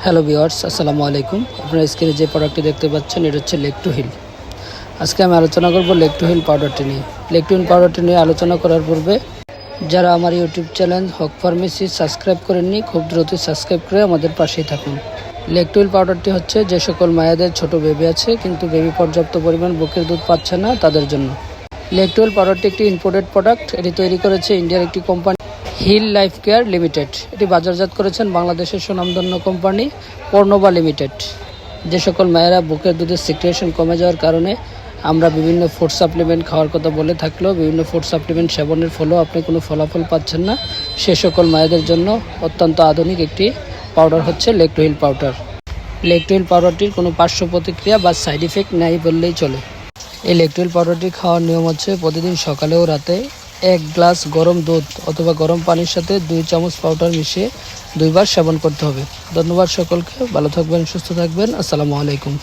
Hello viewers, আসসালামু আলাইকুম। আপনারা স্ক্রিনে যে প্রোডাক্টটি দেখতে পাচ্ছেন এটা হচ্ছে লেগ টু হিল। আজকে আমি আলোচনা করব লেগ টু হিল পাউডারটি নিয়ে। লেগ টু হিল পাউডারটি নিয়ে আলোচনা করার পূর্বে যারা আমার ইউটিউব চ্যানেল হক ফার্মেসি সাবস্ক্রাইব করেননি, খুব দ্রুত সাবস্ক্রাইব করে আমাদের পাশেই থাকুন। লেগ টু হিল পাউডারটি হচ্ছে যে সকল মায়েদের ছোট বেবি আছে কিন্তু বেবি পর্যাপ্ত পরিমাণ বুকের দুধ পাচ্ছে না তাদের জন্য। লেগ টু হিল পাউডারটি একটি ইম্পোর্টেড প্রোডাক্ট। এটি তৈরি করেছে ইন্ডিয়ার একটি company Hill Life Care Limited. এটি বাজারজাত করেছেন বাংলাদেশের সুনামধন্য কোম্পানি পর্ণবা লিমিটেড। যে সকল মায়েরা বুকের দুধের সিক্রিয়েশন কমে যাওয়ার কারণে আমরা বিভিন্ন ফুড সাপ্লিমেন্ট খাওয়ার কথা বলে থাকলেও বিভিন্ন ফুড সাপ্লিমেন্ট সেবনের ফলেও আপনি কোনো ফলাফল পাচ্ছেন না, সে সকল মায়েদের জন্য অত্যন্ত আধুনিক একটি পাউডার হচ্ছে leg to heal powder. Leg to heal পাউডারটির কোনো পার্শ্ব প্রতিক্রিয়া বা সাইড ইফেক্ট নাই বললেই চলে। এই লেগ টু হিল পাউডারটি খাওয়ার নিয়ম হচ্ছে প্রতিদিন সকালে ও রাতে 1 গ্লাস গরম দুধ অথবা গরম পানির সাথে 2 চামচ পাউডার মিশিয়ে 2 বার সেবন করতে হবে। ধন্যবাদ সকলকে, ভালো থাকবেন, সুস্থ থাকবেন। আসসালামু আলাইকুম।